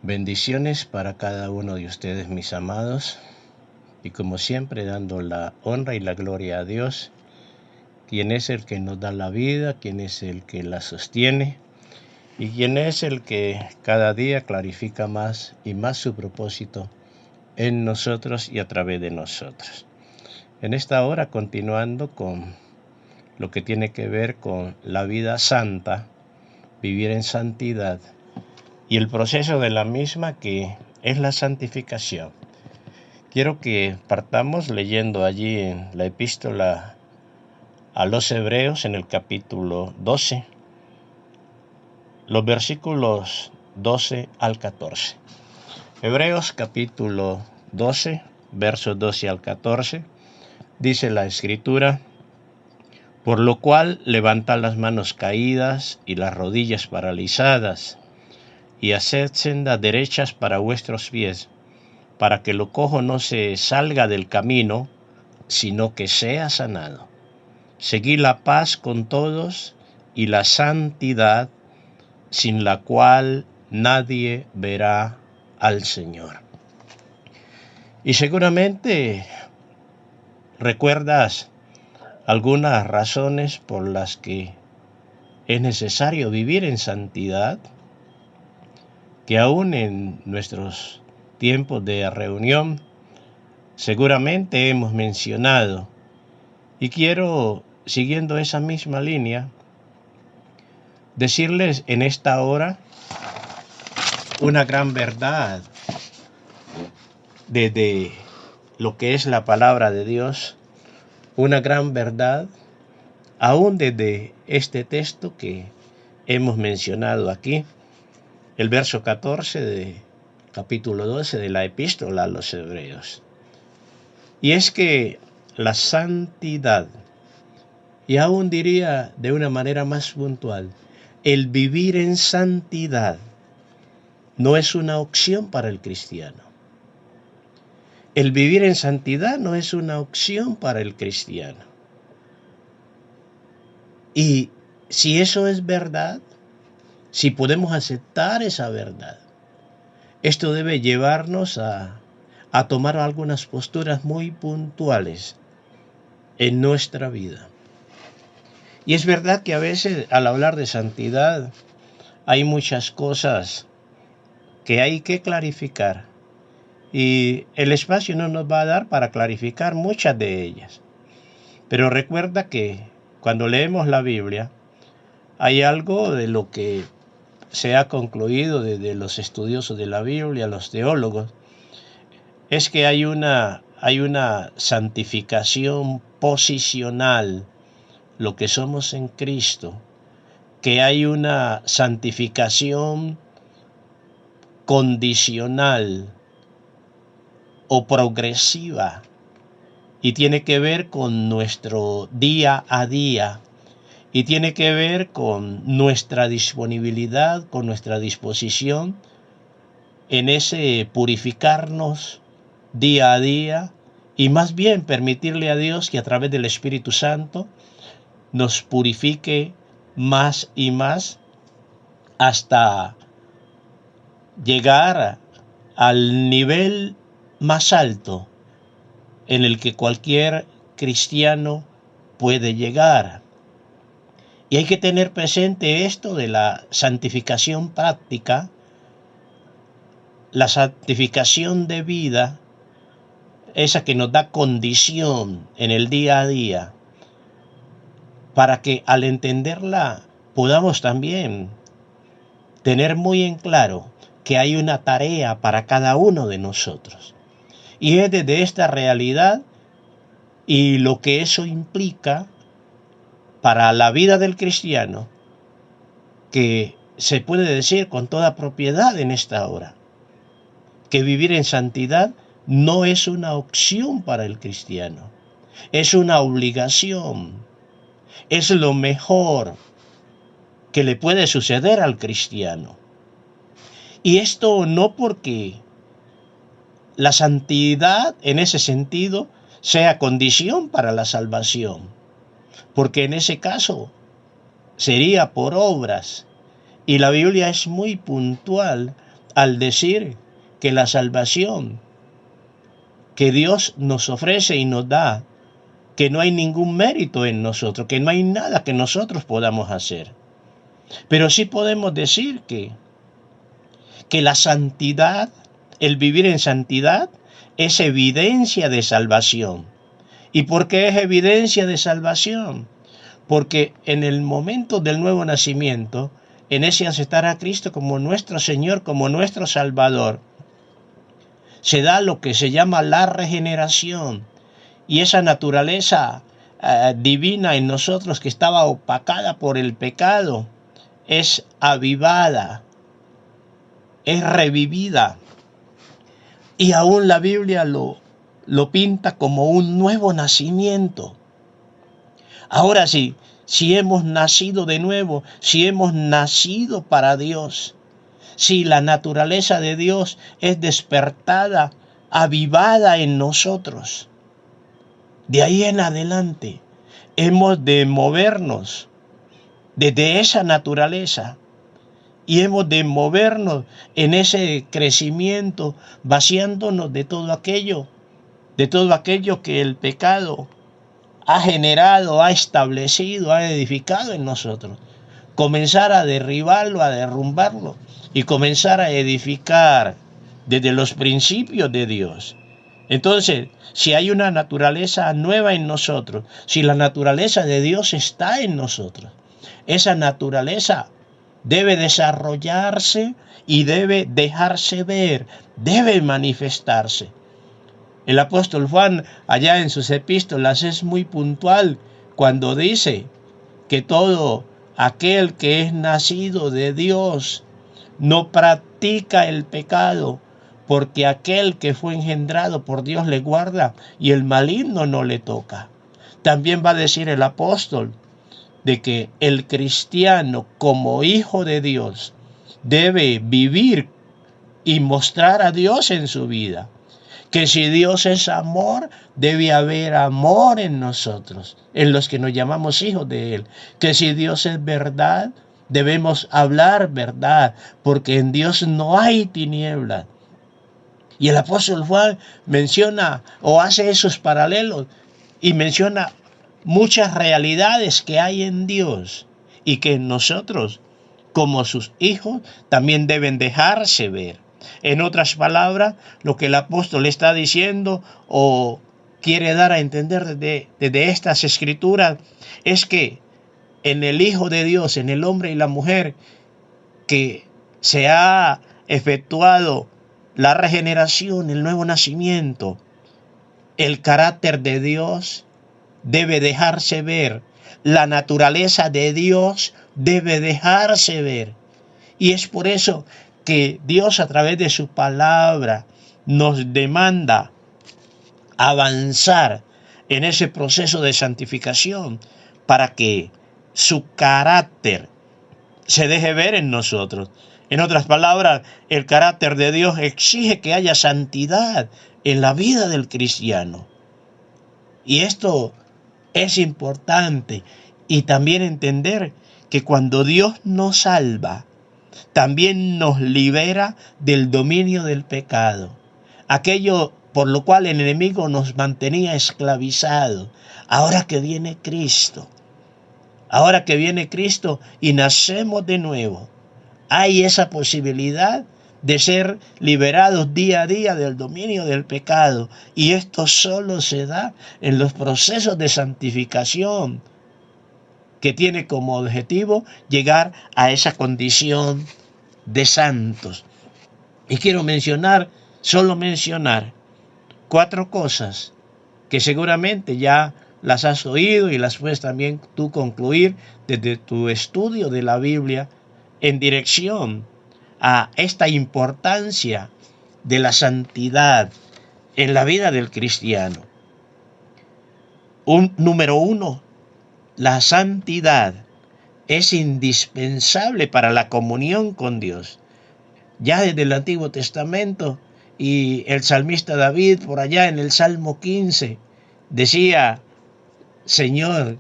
Bendiciones para cada uno de ustedes, mis amados, y como siempre dando la honra y la gloria a Dios, quien es el que nos da la vida, quien es el que la sostiene, y quien es el que cada día clarifica más y más su propósito en nosotros y a través de nosotros. En esta hora, continuando con lo que tiene que ver con la vida santa, vivir en santidad, y el proceso de la misma, que es la santificación. Quiero que partamos leyendo allí en la epístola a los Hebreos, en el capítulo 12, los versículos 12 al 14. Hebreos capítulo 12, versos 12 al 14, dice la Escritura: por lo cual levantad las manos caídas y las rodillas paralizadas, y haced sendas derechas para vuestros pies, para que lo cojo no se salga del camino, sino que sea sanado. Seguid la paz con todos y la santidad, sin la cual nadie verá al Señor. Y seguramente recuerdas algunas razones por las que es necesario vivir en santidad, que aún en nuestros tiempos de reunión seguramente hemos mencionado. Y quiero, siguiendo esa misma línea, decirles en esta hora una gran verdad desde lo que es la palabra de Dios, una gran verdad aún desde este texto que hemos mencionado aquí, el verso 14 de capítulo 12 de la epístola a los Hebreos. Y es que la santidad, y aún diría de una manera más puntual, el vivir en santidad no es una opción para el cristiano. El vivir en santidad no es una opción para el cristiano. Y si eso es verdad, si podemos aceptar esa verdad, esto debe llevarnos a tomar algunas posturas muy puntuales en nuestra vida. Y es verdad que a veces al hablar de santidad hay muchas cosas que hay que clarificar, y el espacio no nos va a dar para clarificar muchas de ellas. Pero recuerda que cuando leemos la Biblia, hay algo de lo que se ha concluido desde los estudiosos de la Biblia, los teólogos, es que hay una santificación posicional, lo que somos en Cristo, que hay una santificación condicional o progresiva, y tiene que ver con nuestro día a día, y tiene que ver con nuestra disponibilidad, con nuestra disposición en ese purificarnos día a día, y más bien permitirle a Dios que a través del Espíritu Santo nos purifique más y más hasta llegar al nivel más alto en el que cualquier cristiano puede llegar. Y hay que tener presente esto de la santificación práctica, la santificación de vida, esa que nos da condición en el día a día, para que al entenderla podamos también tener muy en claro que hay una tarea para cada uno de nosotros. Y es desde esta realidad y lo que eso implica para la vida del cristiano que se puede decir con toda propiedad en esta hora que vivir en santidad no es una opción para el cristiano, es una obligación, es lo mejor que le puede suceder al cristiano. Y esto no porque la santidad en ese sentido sea condición para la salvación, porque en ese caso sería por obras, y la Biblia es muy puntual al decir que la salvación que Dios nos ofrece y nos da, que no hay ningún mérito en nosotros, que no hay nada que nosotros podamos hacer. Pero sí podemos decir que la santidad, el vivir en santidad, es evidencia de salvación. ¿Y por qué es evidencia de salvación? Porque en el momento del nuevo nacimiento, en ese aceptar a Cristo como nuestro Señor, como nuestro Salvador, se da lo que se llama la regeneración. Y esa naturaleza divina en nosotros que estaba opacada por el pecado, es avivada, es revivida. Y aún la Biblia lo pinta como un nuevo nacimiento. Ahora sí, si hemos nacido de nuevo, si hemos nacido para Dios, si la naturaleza de Dios es despertada, avivada en nosotros, de ahí en adelante hemos de movernos desde esa naturaleza y hemos de movernos en ese crecimiento, vaciándonos de todo aquello que el pecado ha generado, ha establecido, ha edificado en nosotros. Comenzar a derribarlo, a derrumbarlo y comenzar a edificar desde los principios de Dios. Entonces, si hay una naturaleza nueva en nosotros, si la naturaleza de Dios está en nosotros, esa naturaleza debe desarrollarse y debe dejarse ver, debe manifestarse. El apóstol Juan, allá en sus epístolas, es muy puntual cuando dice que todo aquel que es nacido de Dios no practica el pecado, porque aquel que fue engendrado por Dios le guarda y el maligno no le toca. También va a decir el apóstol de que el cristiano como hijo de Dios debe vivir y mostrar a Dios en su vida. Que si Dios es amor, debe haber amor en nosotros, en los que nos llamamos hijos de Él. Que si Dios es verdad, debemos hablar verdad, porque en Dios no hay tinieblas. Y el apóstol Juan menciona o hace esos paralelos y menciona muchas realidades que hay en Dios y que en nosotros, como sus hijos, también deben dejarse ver. En otras palabras, lo que el apóstol está diciendo o quiere dar a entender desde estas escrituras es que en el Hijo de Dios, en el hombre y la mujer, que se ha efectuado la regeneración, el nuevo nacimiento, el carácter de Dios debe dejarse ver, la naturaleza de Dios debe dejarse ver. Y es por eso que Dios a través de su palabra nos demanda avanzar en ese proceso de santificación para que su carácter se deje ver en nosotros. En otras palabras, el carácter de Dios exige que haya santidad en la vida del cristiano. Y esto es importante. Y también entender que cuando Dios nos salva, también nos libera del dominio del pecado. Aquello por lo cual el enemigo nos mantenía esclavizados. Ahora que viene Cristo y nacemos de nuevo, hay esa posibilidad de ser liberados día a día del dominio del pecado. Y esto solo se da en los procesos de santificación que tiene como objetivo llegar a esa condición de santos. Y quiero solo mencionar 4 cosas que seguramente ya las has oído y las puedes también tú concluir desde tu estudio de la Biblia en dirección a esta importancia de la santidad en la vida del cristiano. Número 1, la santidad es indispensable para la comunión con Dios. Ya desde el Antiguo Testamento, y el salmista David por allá en el Salmo 15 decía: Señor,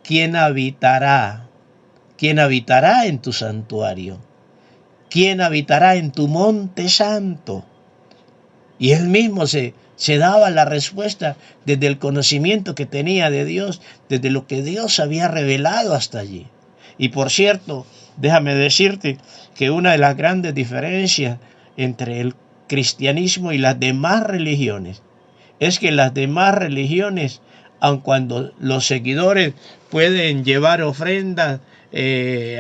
¿quién habitará en tu santuario? ¿quién habitará en tu monte santo? Y él mismo se daba la respuesta desde el conocimiento que tenía de Dios, desde lo que Dios había revelado hasta allí. Y por cierto, déjame decirte que una de las grandes diferencias entre el cristianismo y las demás religiones es que las demás religiones, aun cuando los seguidores pueden llevar ofrendas,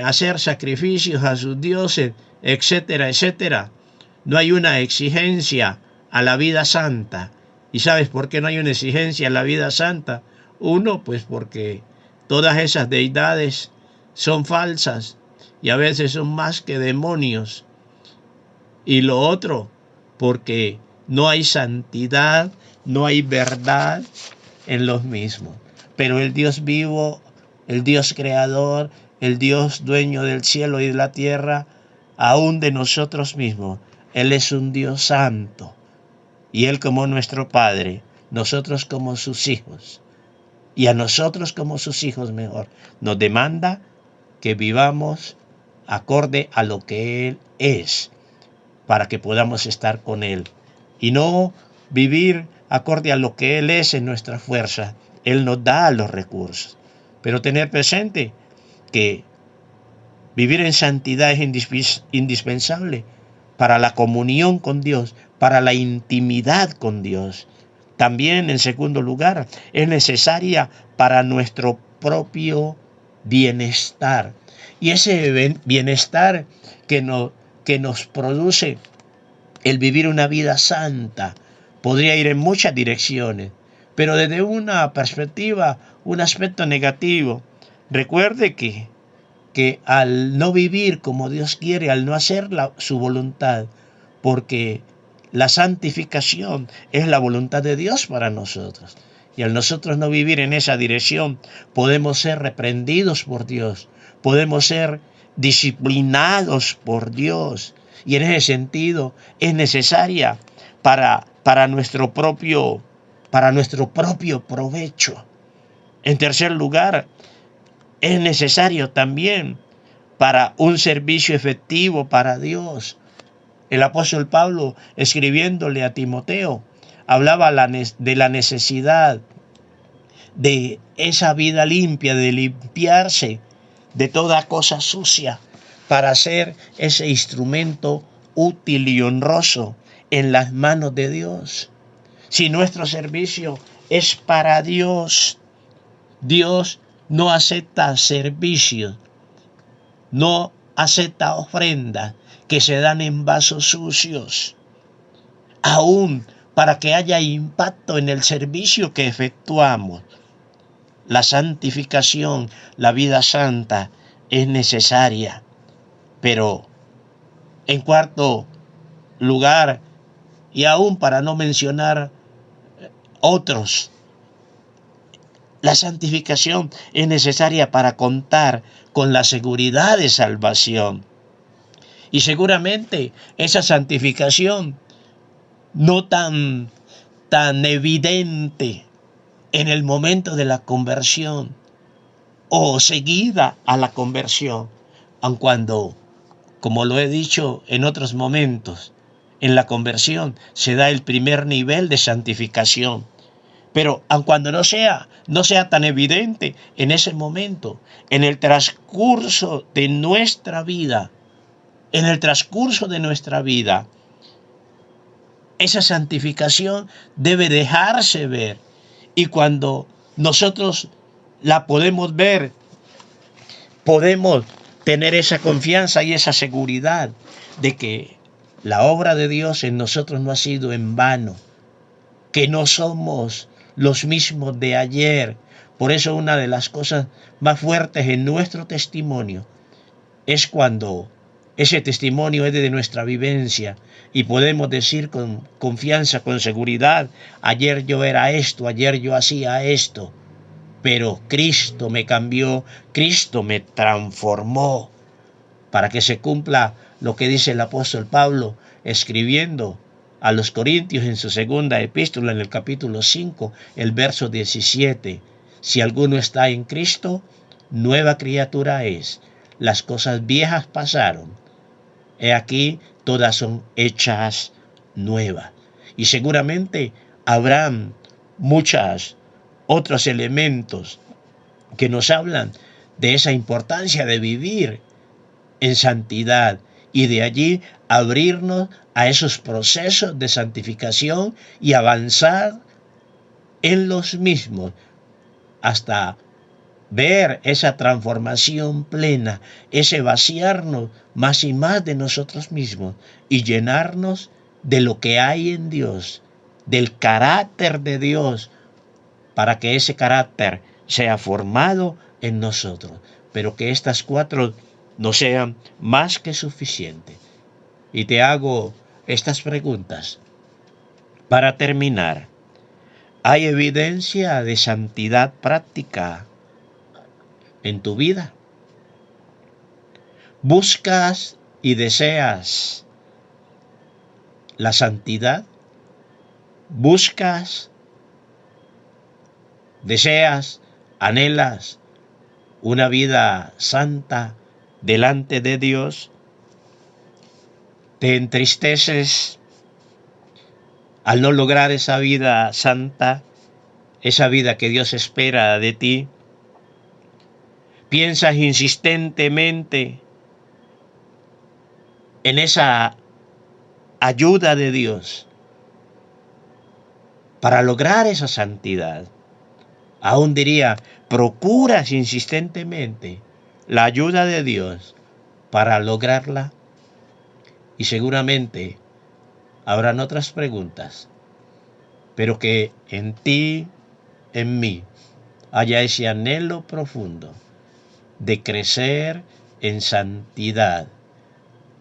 hacer sacrificios a sus dioses, etcétera, etcétera, no hay una exigencia a la vida santa. ¿Y sabes por qué no hay una exigencia a la vida santa? Uno, pues porque todas esas deidades son falsas y a veces son más que demonios. Y lo otro, porque no hay santidad, no hay verdad en los mismos. Pero el Dios vivo, el Dios creador, el Dios dueño del cielo y de la tierra, aún de nosotros mismos, Él es un Dios santo. Y Él como nuestro Padre, nosotros como sus hijos, y a nosotros como sus hijos mejor, nos demanda que vivamos acorde a lo que Él es, para que podamos estar con Él. Y no vivir acorde a lo que Él es en nuestra fuerza. Él nos da los recursos. Pero tener presente que vivir en santidad es indispensable para la comunión con Dios, para la intimidad con Dios. También, en segundo lugar, es necesaria para nuestro propio bienestar. Y ese bienestar que nos produce el vivir una vida santa podría ir en muchas direcciones, pero desde una perspectiva, un aspecto negativo. Recuerde que al no vivir como Dios quiere, al no hacer su voluntad, porque la santificación es la voluntad de Dios para nosotros. Y al nosotros no vivir en esa dirección, podemos ser reprendidos por Dios, podemos ser disciplinados por Dios. Y en ese sentido es necesaria para nuestro propio provecho. En tercer lugar, es necesario también para un servicio efectivo para Dios. El apóstol Pablo, escribiéndole a Timoteo, hablaba de la necesidad de esa vida limpia, de limpiarse de toda cosa sucia, para ser ese instrumento útil y honroso en las manos de Dios. Si nuestro servicio es para Dios, Dios no acepta servicios, no acepta ofrendas que se dan en vasos sucios. Aún para que haya impacto en el servicio que efectuamos, la santificación, la vida santa es necesaria. Pero en cuarto lugar, y aún para no mencionar otros, la santificación es necesaria para contar con la seguridad de salvación. Y seguramente esa santificación no tan evidente en el momento de la conversión o seguida a la conversión, aun cuando, como lo he dicho en otros momentos, en la conversión se da el primer nivel de santificación. Pero aun cuando no sea tan evidente en ese momento, en el transcurso de nuestra vida, esa santificación debe dejarse ver. Y cuando nosotros la podemos ver, podemos tener esa confianza y esa seguridad de que la obra de Dios en nosotros no ha sido en vano, que no somos los mismos de ayer. Por eso una de las cosas más fuertes en nuestro testimonio es cuando ese testimonio es de nuestra vivencia y podemos decir con confianza, con seguridad: ayer yo era esto, ayer yo hacía esto, pero Cristo me cambió, Cristo me transformó, para que se cumpla lo que dice el apóstol Pablo escribiendo a los Corintios en su segunda epístola, en el capítulo 5, el verso 17. Si alguno está en Cristo, nueva criatura es. Las cosas viejas pasaron, He aquí, todas son hechas nuevas. Y seguramente habrán muchos otros elementos que nos hablan de esa importancia de vivir en santidad y de allí abrirnos a esos procesos de santificación y avanzar en los mismos hasta ver esa transformación plena, ese vaciarnos más y más de nosotros mismos y llenarnos de lo que hay en Dios, del carácter de Dios, para que ese carácter sea formado en nosotros, pero que estas cuatro no sean más que suficientes. Y te hago estas preguntas. Para terminar, ¿hay evidencia de santidad práctica en tu vida? ¿Buscas y deseas la santidad? ¿Buscas, deseas, anhelas una vida santa delante de Dios? ¿Te entristeces al no lograr esa vida santa, esa vida que Dios espera de ti? ¿Piensas insistentemente en esa ayuda de Dios para lograr esa santidad? Aún diría, procuras insistentemente la ayuda de Dios para lograrla. Y seguramente habrán otras preguntas, pero que en ti, en mí, haya ese anhelo profundo de crecer en santidad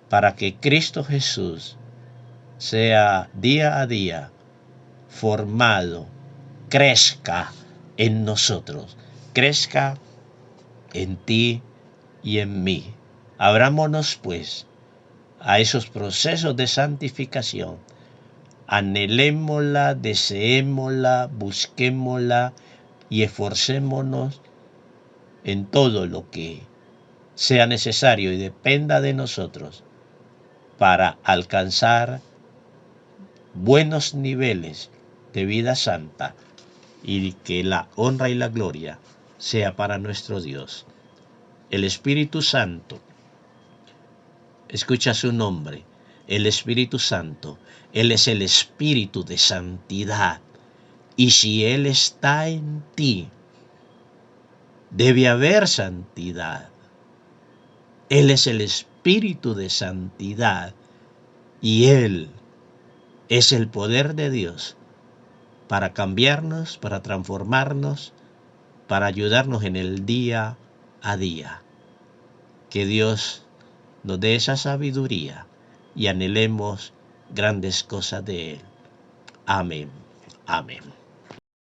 para que Cristo Jesús sea día a día formado, crezca en nosotros, crezca en ti y en mí. Abrámonos pues a esos procesos de santificación. Anhelémosla, deseémosla, busquémosla y esforcémonos en todo lo que sea necesario y dependa de nosotros para alcanzar buenos niveles de vida santa y que la honra y la gloria sea para nuestro Dios. El Espíritu Santo, escucha su nombre, el Espíritu Santo, Él es el Espíritu de santidad. Y si Él está en ti, debe haber santidad. Él es el Espíritu de santidad y Él es el poder de Dios para cambiarnos, para transformarnos, para ayudarnos en el día a día. Que Dios nos dé esa sabiduría y anhelemos grandes cosas de Él. Amén. Amén.